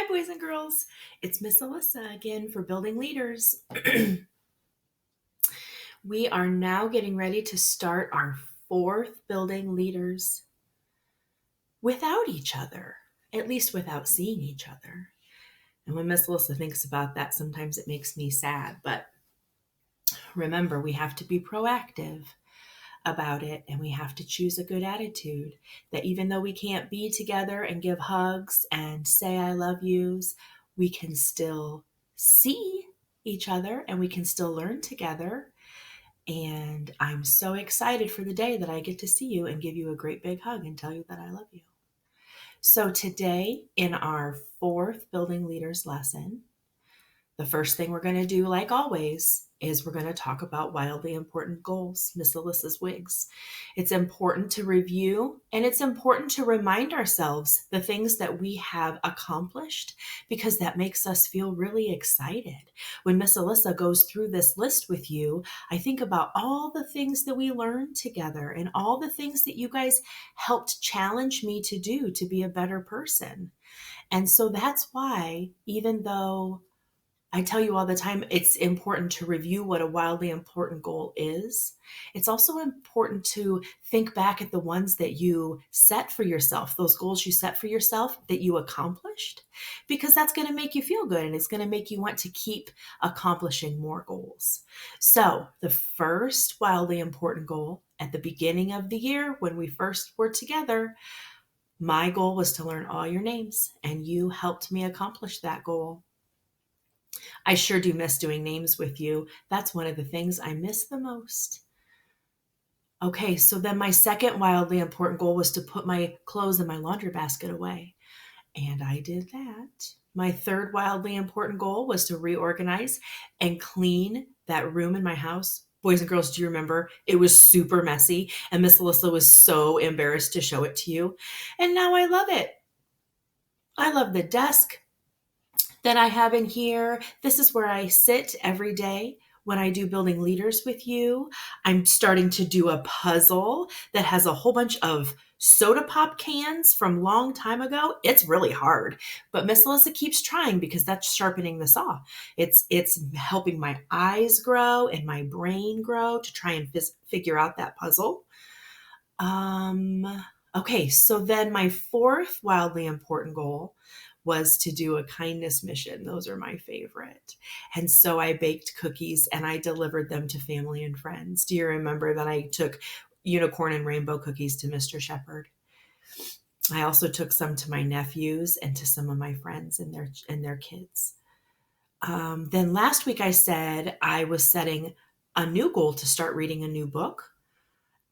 Hi, boys and girls. It's Miss Alyssa again for Building Leaders. We are now getting ready to start our fourth Building Leaders without each other, at least without seeing each other. And when Miss Alyssa thinks about that, sometimes it makes me sad. But remember, we have to be proactive about it, and we have to choose a good attitude that even though we can't be together and give hugs and say I love yous, we can still see each other and we can still learn together. And I'm so excited for the day that I get to see you and give you a great big hug and tell you that I love you. So today in our fourth Building Leaders lesson, the first thing we're going to do, like always, is we're going to talk about wildly important goals, Miss Alyssa's wigs. It's important to review, and it's important to remind ourselves the things that we have accomplished, because that makes us feel really excited. When Miss Alyssa goes through this list with you, I think about all the things that we learned together and all the things that you guys helped challenge me to do to be a better person. And so that's why, even though I tell you all the time, it's important to review what a wildly important goal is. It's also important to think back at the ones that you set for yourself, those goals you set for yourself that you accomplished, because that's going to make you feel good and it's going to make you want to keep accomplishing more goals. So, the first wildly important goal at the beginning of the year, when we first were together, my goal was to learn all your names, and you helped me accomplish that goal. I sure do miss doing names with you. That's one of the things I miss the most. Okay, so then my second wildly important goal was to put my clothes in my laundry basket away. And I did that. My third wildly important goal was to reorganize and clean that room in my house. Boys and girls, do you remember? It was super messy, and Miss Alyssa was so embarrassed to show it to you. And now I love it. I love the desk that I have in here. This is where I sit every day when I do Building Leaders with you. I'm starting to do a puzzle that has a whole bunch of soda pop cans from long time ago. It's really hard, but Miss Alyssa keeps trying because that's sharpening the saw. It's helping my eyes grow and my brain grow to try and figure out that puzzle. Okay, so then my fourth wildly important goal was to do a kindness mission. Those are my favorite. And so I baked cookies and I delivered them to family and friends. Do you remember that I took unicorn and rainbow cookies to Mr. Shepherd? I also took some to my nephews and to some of my friends and their kids. Then last week I said I was setting a new goal to start reading a new book.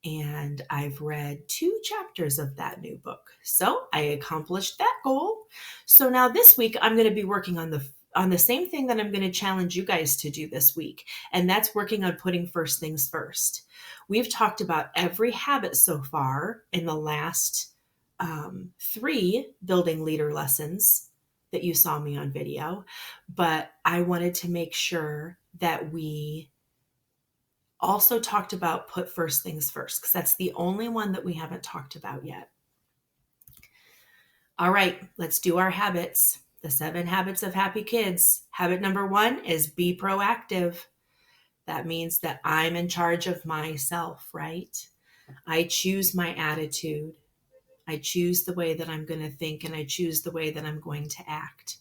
And I've read 2 chapters of that new book. So I accomplished that goal. So now this week I'm going to be working on the same thing that I'm going to challenge you guys to do this week. And that's working on putting first things first. We've talked about every habit so far in the last 3 building leader lessons that you saw me on video. But I wanted to make sure that we also talked about put first things first, because that's the only one that we haven't talked about yet. All right, let's do our habits. The 7 habits of happy kids. Habit number 1 is be proactive. That means that I'm in charge of myself, right? I choose my attitude. I choose the way that I'm going to think, and I choose the way that I'm going to act.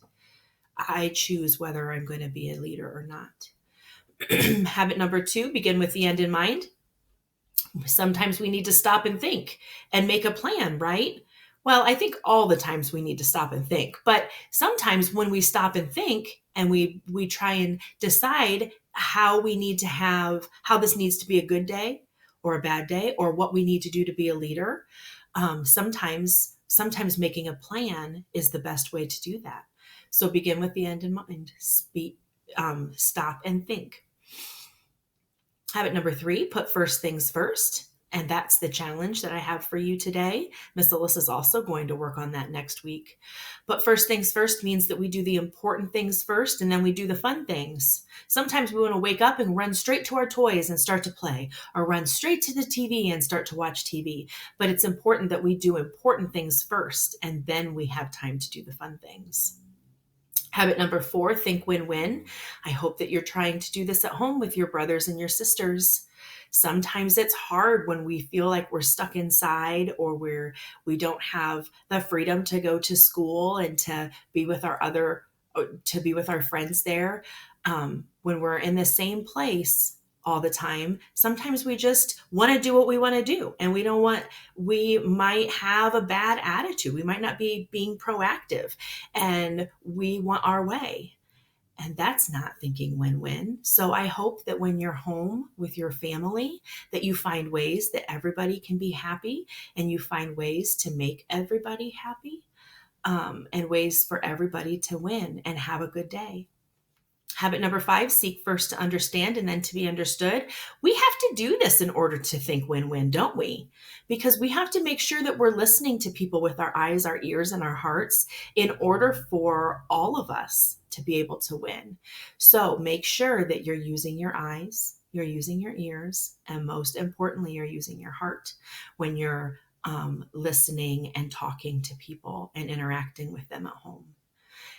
I choose whether I'm going to be a leader or not. Habit number 2, begin with the end in mind. Sometimes we need to stop and think and make a plan, right? Well, I think all the times we need to stop and think, but sometimes when we stop and think and we try and decide how this needs to be a good day or a bad day, or what we need to do to be a leader, sometimes making a plan is the best way to do that. So begin with the end in mind. Stop and think. Habit number 3, put first things first. And that's the challenge that I have for you today. Miss Alyssa is also going to work on that next week. But first things first means that we do the important things first, and then we do the fun things. Sometimes we want to wake up and run straight to our toys and start to play, or run straight to the TV and start to watch TV. But it's important that we do important things first, and then we have time to do the fun things. Habit number 4, think win-win. I hope that you're trying to do this at home with your brothers and your sisters. Sometimes it's hard when we feel like we're stuck inside, or we don't have the freedom to go to school and to be with our friends there. When we're in the same place all the time, sometimes we just want to do what we want to do, and we might have a bad attitude. We might not be being proactive, and we want our way. And that's not thinking win-win. So I hope that when you're home with your family, that you find ways that everybody can be happy, and you find ways to make everybody happy, and ways for everybody to win and have a good day. Habit number 5, seek first to understand and then to be understood. We have to do this in order to think win-win, don't we? Because we have to make sure that we're listening to people with our eyes, our ears, and our hearts in order for all of us to be able to win. So make sure that you're using your eyes, you're using your ears, and most importantly, you're using your heart when you're listening and talking to people and interacting with them at home.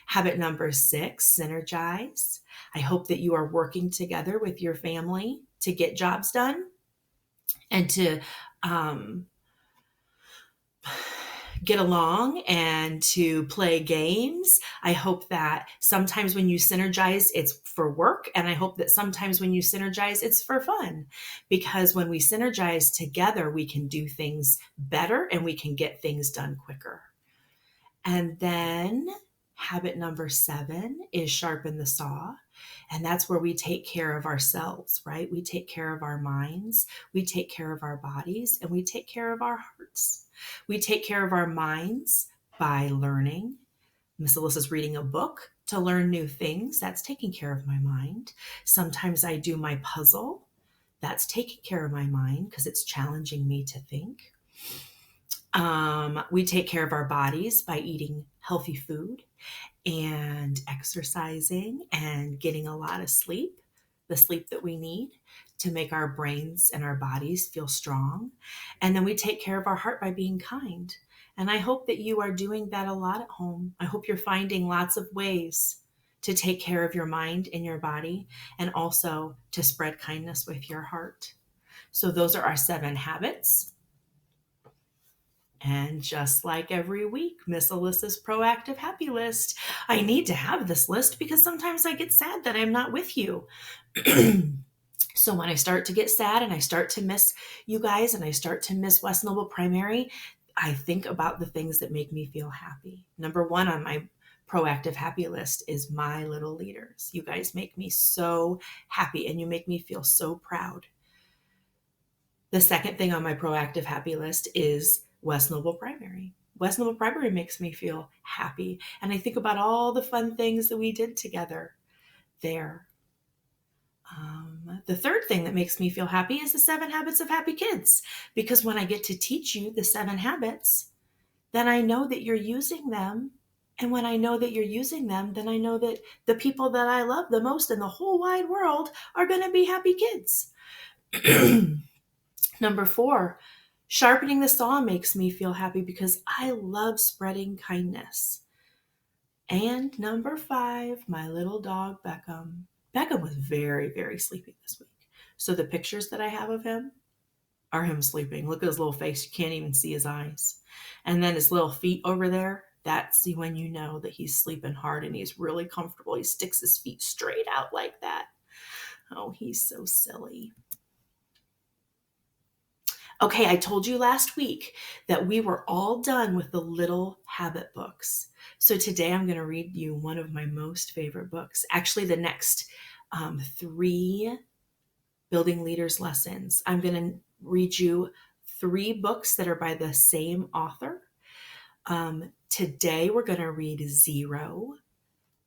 Habit number 6, synergize. I hope that you are working together with your family to get jobs done and to get along and to play games. I hope that sometimes when you synergize, it's for work. And I hope that sometimes when you synergize, it's for fun. Because when we synergize together, we can do things better and we can get things done quicker. And then habit number 7 is sharpen the saw. And that's where we take care of ourselves, right? We take care of our minds, we take care of our bodies, and we take care of our hearts. We take care of our minds by learning. Miss Alyssa's reading a book to learn new things. That's taking care of my mind. Sometimes I do my puzzle. That's taking care of my mind because it's challenging me to think. We take care of our bodies by eating healthy food and exercising and getting a lot of sleep, the sleep that we need to make our brains and our bodies feel strong. And then we take care of our heart by being kind. And I hope that you are doing that a lot at home. I hope you're finding lots of ways to take care of your mind and your body, and also to spread kindness with your heart. So those are our 7 habits. And just like every week, Miss Alyssa's proactive happy list. I need to have this list because sometimes I get sad that I'm not with you. So when I start to get sad and I start to miss you guys and I start to miss West Noble Primary, I think about the things that make me feel happy. Number 1 on my proactive happy list is my little leaders. You guys make me so happy and you make me feel so proud. The second thing on my proactive happy list is West Noble Primary. West Noble Primary makes me feel happy. And I think about all the fun things that we did together there. The third thing that makes me feel happy is the 7 habits of happy kids. Because when I get to teach you the 7 habits, then I know that you're using them. And when I know that you're using them, then I know that the people that I love the most in the whole wide world are going to be happy kids. Number 4, sharpening the saw makes me feel happy because I love spreading kindness. And number 5, my little dog, Beckham. Beckham was very, very sleepy this week. So the pictures that I have of him are him sleeping. Look at his little face. You can't even see his eyes. And then his little feet over there. That's when you know that he's sleeping hard and he's really comfortable. He sticks his feet straight out like that. Oh, he's so silly. Okay, I told you last week that we were all done with the little habit books. So today I'm going to read you one of my most favorite books. Actually, the next 3 Building Leaders lessons. I'm going to read you 3 books that are by the same author. Today we're going to read 0,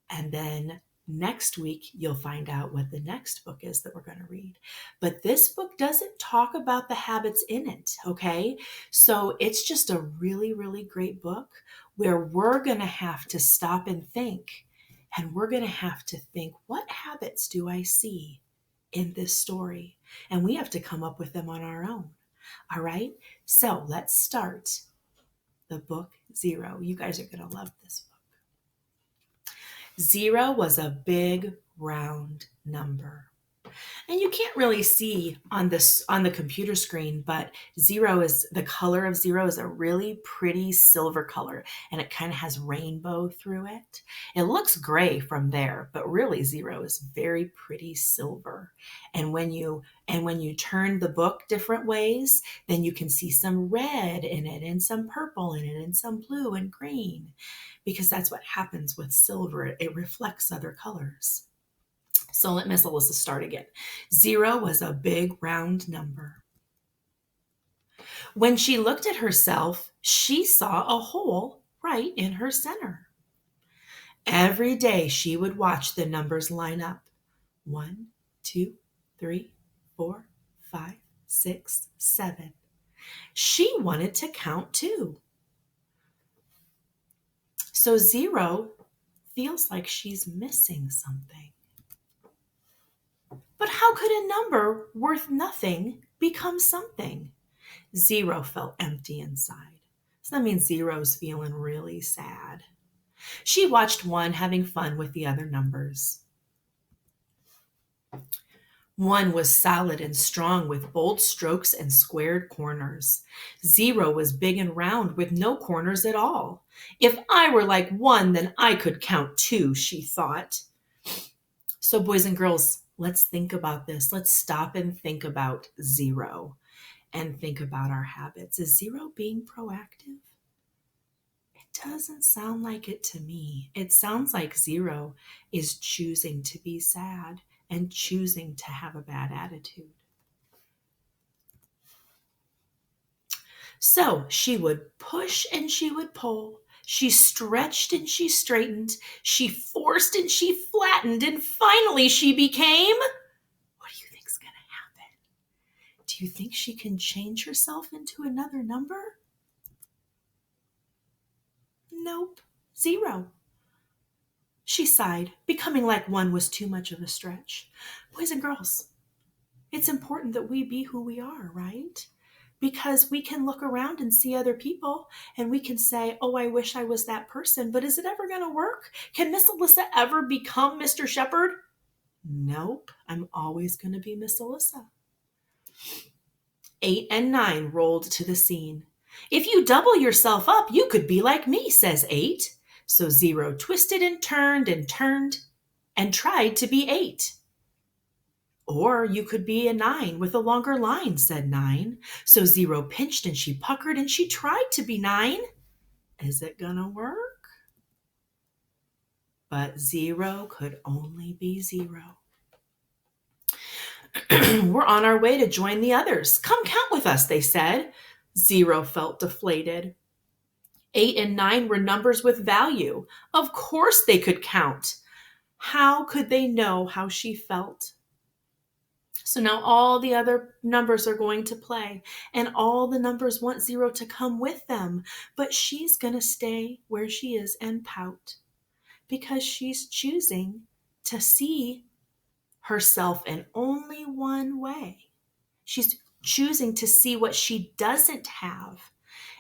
and then next week, you'll find out what the next book is that we're going to read. But this book doesn't talk about the habits in it, okay? So it's just a really, really great book where we're going to have to stop and think. And we're going to have to think, what habits do I see in this story? And we have to come up with them on our own. All right? So let's start the book 0. You guys are going to love this book. 0 was a big round number. And you can't really see on the computer screen, but 0 is the color of 0 is a really pretty silver color, and it kind of has rainbow through it. It looks gray from there, but really 0 is very pretty silver. And when you turn the book different ways, then you can see some red in it and some purple in it and some blue and green, because that's what happens with silver. It reflects other colors. So let Miss Alyssa start again. 0 was a big round number. When she looked at herself, she saw a hole right in her center. Every day she would watch the numbers line up. 1, 2, 3, 4, 5, 6, 7. She wanted to count too. So 0 feels like she's missing something. But how could a number worth nothing become something? 0 felt empty inside. So that means 0's feeling really sad. She watched 1 having fun with the other numbers. 1 was solid and strong with bold strokes and squared corners. 0 was big and round with no corners at all. If I were like 1, then I could count 2, she thought. So boys and girls, let's think about this. Let's stop and think about 0 and think about our habits. Is 0 being proactive? It doesn't sound like it to me. It sounds like 0 is choosing to be sad and choosing to have a bad attitude. So she would push and she would pull. She stretched and she straightened. She forced and she flattened. And finally she became... What do you think's going to happen? Do you think she can change herself into another number? Nope. 0. She sighed. Becoming like 1 was too much of a stretch. Boys and girls, it's important that we be who we are, right? Because we can look around and see other people and we can say, oh, I wish I was that person, but is it ever going to work? Can Miss Alyssa ever become Mr. Shepherd? Nope, I'm always going to be Miss Alyssa. 8 and 9 rolled to the scene. If you double yourself up, you could be like me, says 8. So 0 twisted and turned and tried to be 8. Or you could be a 9 with a longer line, said 9. So 0 pinched and she puckered and she tried to be 9. Is it gonna work? But 0 could only be 0. We're on our way to join the others. Come count with us, they said. 0 felt deflated. 8 and 9 were numbers with value. Of course they could count. How could they know how she felt? So now all the other numbers are going to play, and all the numbers want 0 to come with them, but she's going to stay where she is and pout because she's choosing to see herself in only one way. She's choosing to see what she doesn't have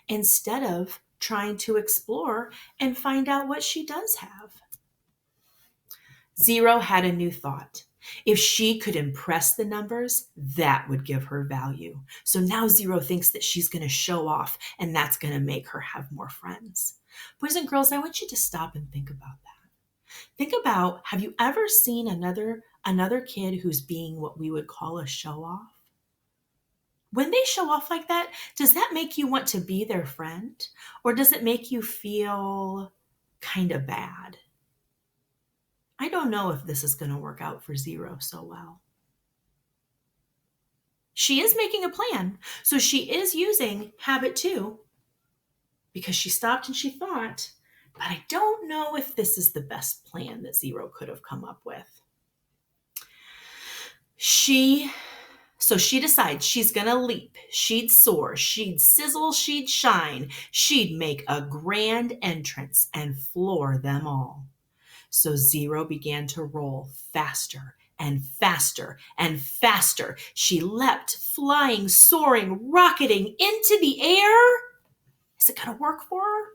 instead of trying to explore and find out what she does have. 0 had a new thought. If she could impress the numbers, that would give her value. So now 0 thinks that she's going to show off, and that's going to make her have more friends. Boys and girls, I want you to stop and think about that. Think about, have you ever seen another kid who's being what we would call a show-off? When they show off like that, does that make you want to be their friend? Or does it make you feel kind of bad? I don't know if this is going to work out for 0 so well. She is making a plan. So she is using habit 2 because she stopped and she thought, but I don't know if this is the best plan that 0 could have come up with. So she decides she's going to leap. She'd soar. She'd sizzle. She'd shine. She'd make a grand entrance and floor them all. So 0 began to roll faster and faster and faster. She leapt, flying, soaring, rocketing into the air. Is it going to work for her?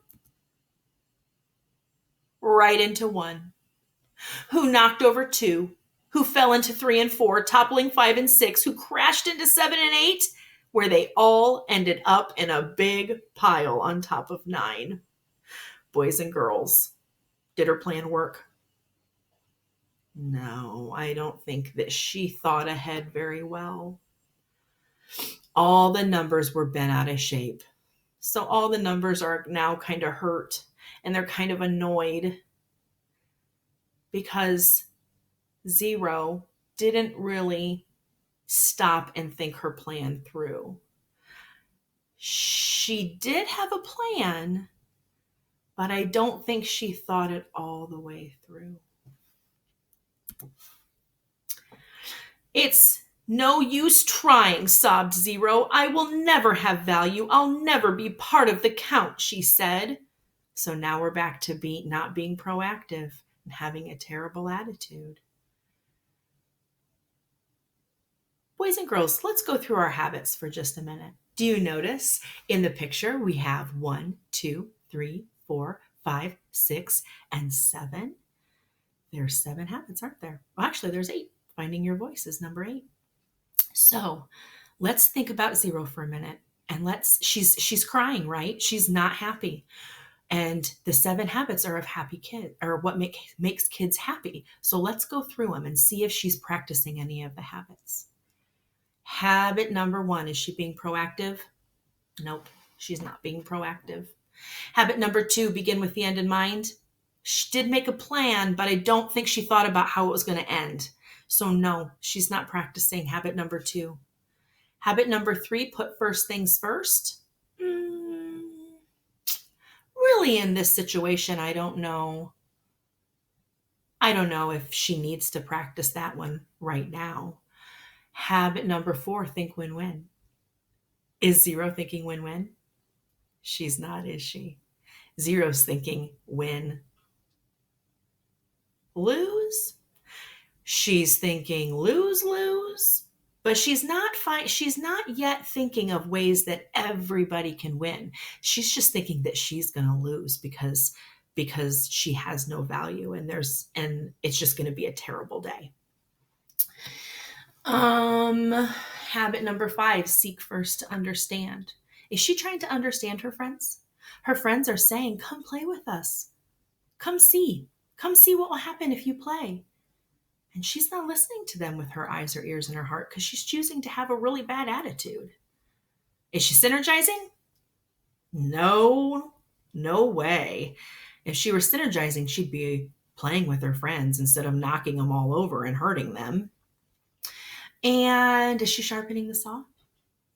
Right into 1. who knocked over 2, who fell into 3 and 4, toppling 5 and 6, who crashed into 7 and 8, where they all ended up in a big pile on top of 9. Boys and girls, did her plan work? No, I don't think that she thought ahead very well. All the numbers were bent out of shape. So all the numbers are now kind of hurt and they're kind of annoyed because 0 didn't really stop and think her plan through. She did have a plan, but I don't think she thought it all the way through. It's no use trying, sobbed 0. I will never have value. I'll never be part of the count, she said. So now we're back to not being proactive and having a terrible attitude. Boys and girls, let's go through our habits for just a minute. Do you notice in the picture we have 1, 2, 3, 4, 5, 6, and 7? There's 7 habits, aren't there? Well, actually, there's 8. Finding your voice is number 8. So let's think about 0 for a minute. And she's crying, right? She's not happy. And the 7 habits are of happy kids, or what makes kids happy. So let's go through them and see if she's practicing any of the habits. Habit number 1, is she being proactive? Nope, she's not being proactive. Habit number 2, begin with the end in mind. She did make a plan, but I don't think she thought about how it was going to end. So no, she's not practicing habit number 2. Habit number 3, put first things first. Really, in this situation, I don't know. I don't know if she needs to practice that one right now. Habit number 4, think win-win. Is 0 thinking win-win? She's not, is she? 0's thinking win. Lose? She's thinking lose, but she's not yet thinking of ways that everybody can win. She's just thinking that she's going to lose because she has no value and it's just going to be a terrible day. Habit number 5, seek first to understand. Is she trying to understand her friends? Her friends are saying, come play with us. Come see what will happen if you play. And she's not listening to them with her eyes, her ears, and her heart because she's choosing to have a really bad attitude. Is she synergizing? No way. If she were synergizing, she'd be playing with her friends instead of knocking them all over and hurting them. And is she sharpening the saw?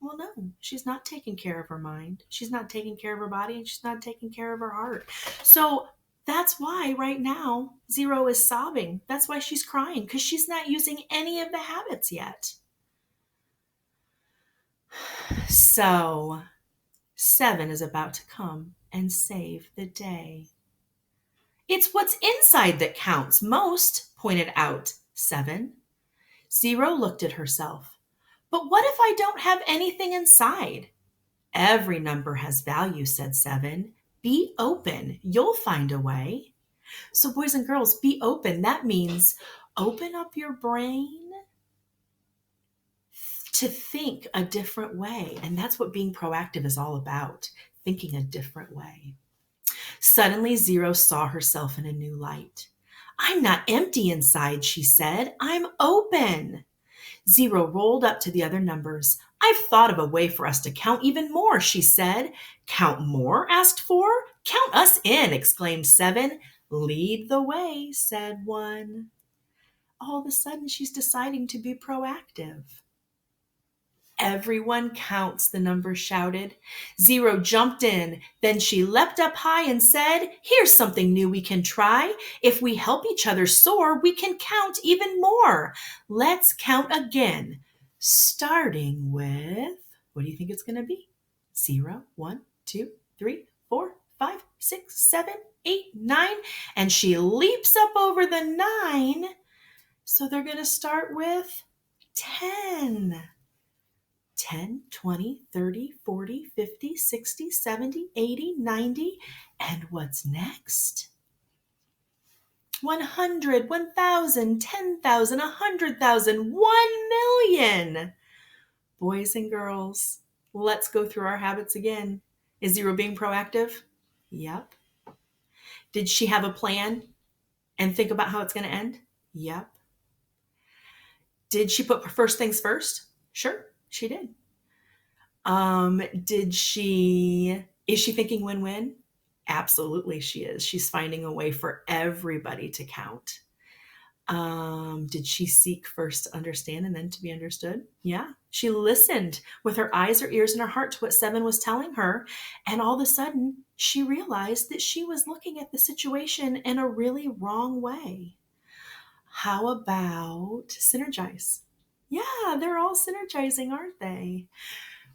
Well, no, she's not taking care of her mind. She's not taking care of her body, and she's not taking care of her heart. So that's why right now 0 is sobbing. That's why she's crying, because she's not using any of the habits yet. So 7 is about to come and save the day. It's what's inside that counts most, pointed out 7. 0 looked at herself. But what if I don't have anything inside? Every number has value, said 7. Be open. You'll find a way. So boys and girls, be open. That means open up your brain to think a different way. And that's what being proactive is all about, thinking a different way. Suddenly, 0 saw herself in a new light. I'm not empty inside, she said. I'm open. 0 rolled up to the other numbers. I've thought of a way for us to count even more, she said. Count more? Asked 4. Count us in, exclaimed 7. Lead the way, said 1. All of a sudden, she's deciding to be proactive. Everyone counts, the numbers shouted. 0 jumped in. Then she leapt up high and said, here's something new we can try. If we help each other soar, we can count even more. Let's count again. Starting with, what do you think it's going to be? 0, 1, 2, 3, 4, 5, 6, 7, 8, 9. And she leaps up over the 9. So they're going to start with 10. 10, 20, 30, 40, 50, 60, 70, 80, 90. And what's next? 100, 1,000, 10,000, 100,000, 1,000,000. Boys and girls, let's go through our habits again. Is Zero being proactive? Yep. Did she have a plan and think about how it's going to end? Yep. Did she put first things first? Sure, she did. Is she thinking win-win? Absolutely she is. She's finding a way for everybody to count. Did she seek first to understand and then to be understood? Yeah. She listened with her eyes, her ears, and her heart to what Seven was telling her. And all of a sudden, she realized that she was looking at the situation in a really wrong way. How about synergize? Yeah, they're all synergizing, aren't they?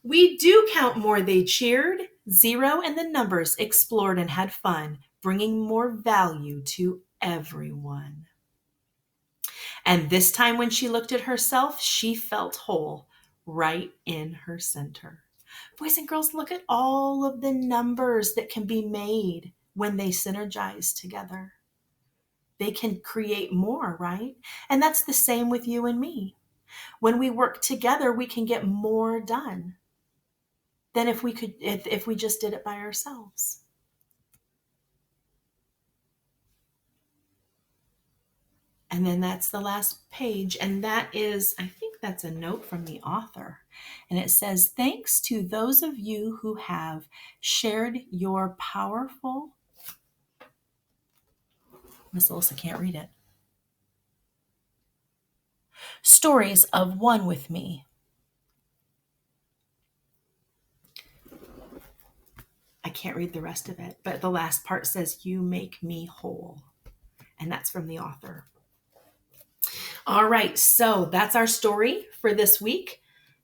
We do count more. They cheered, Zero, and the numbers explored and had fun, bringing more value to everyone. And this time when she looked at herself, she felt whole right in her center. Boys and girls, look at all of the numbers that can be made when they synergize together. They can create more, right? And that's the same with you and me. When we work together, we can get more done than if we just did it by ourselves. And then that's the last page. And that is, I think that's a note from the author. And it says, thanks to those of you who have shared your powerful, Miss Alyssa can't read it, stories of one with me. I can't read the rest of it, but the last part says, you make me whole. And that's from the author. All right, so that's our story for this week.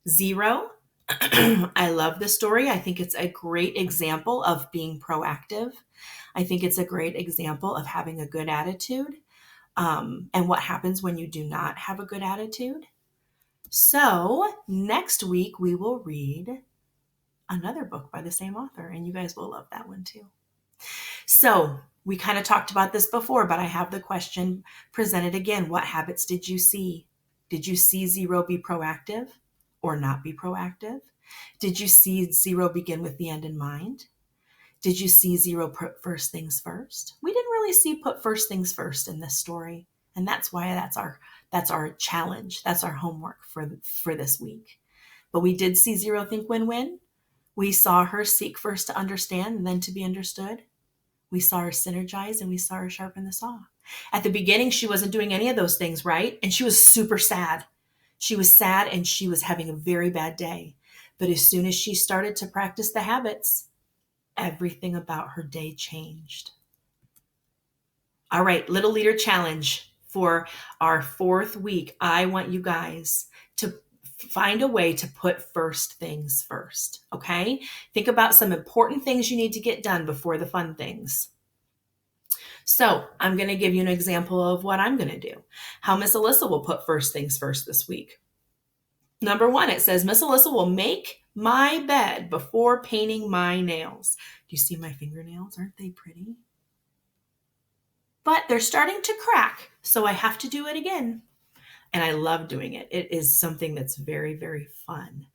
Zero. I love this story. I think it's a great example of being proactive. I think it's a great example of having a good attitude, and what happens when you do not have a good attitude. So next week we will read another book by the same author, and you guys will love that one too. So we kind of talked about this before, but I have the question presented again. What habits did you see? Did you see Zero be proactive or not be proactive? Did you see Zero begin with the end in mind? Did you see Zero put first things first? We didn't really see put first things first in this story. And that's why that's our challenge. That's our homework for this week. But we did see Zero think win-win. We saw her seek first to understand and then to be understood. We saw her synergize and we saw her sharpen the saw. At the beginning, she wasn't doing any of those things, right? And she was super sad. She was sad and she was having a very bad day. But as soon as she started to practice the habits, everything about her day changed. All right, Little Leader Challenge for our 4th week. I want you guys to find a way to put first things first, okay? Think about some important things you need to get done before the fun things. So I'm going to give you an example of what I'm going to do. How Miss Alyssa will put first things first this week. Number 1, it says, Miss Alyssa will make my bed before painting my nails. Do you see my fingernails? Aren't they pretty? But they're starting to crack, so I have to do it again. And I love doing it. It is something that's very, very fun.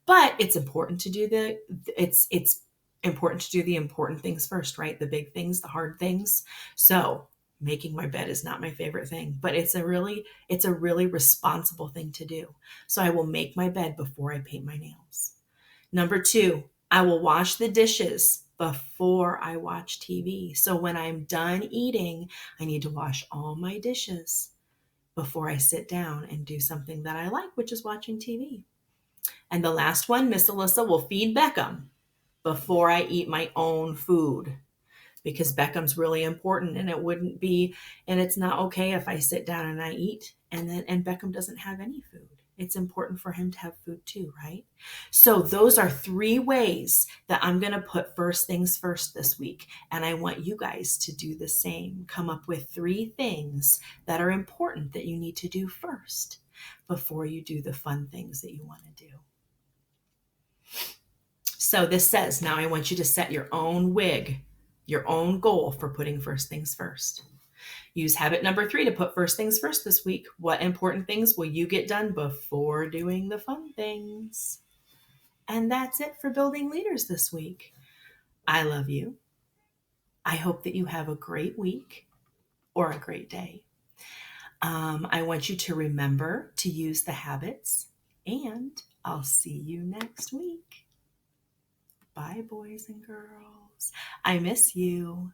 But it's important to do it's important to do the important things first, right? The big things, the hard things. So making my bed is not my favorite thing, but it's a really responsible thing to do. So I will make my bed before I paint my nails. Number 2, I will wash the dishes before I watch TV. So when I'm done eating, I need to wash all my dishes before I sit down and do something that I like, which is watching TV. And the last one, Miss Alyssa will feed Beckham before I eat my own food, because Beckham's really important, and it's not okay if I sit down and I eat and Beckham doesn't have any food. It's important for him to have food too, right? So those are 3 ways that I'm going to put first things first this week. And I want you guys to do the same. Come up with 3 things that are important that you need to do first before you do the fun things that you want to do. So this says, now I want you to set your own wig, your own goal for putting first things first. Use habit number 3 to put first things first this week. What important things will you get done before doing the fun things? And that's it for Building Leaders this week. I love you. I hope that you have a great week or a great day. I want you to remember to use the habits, and I'll see you next week. Bye, boys and girls. I miss you.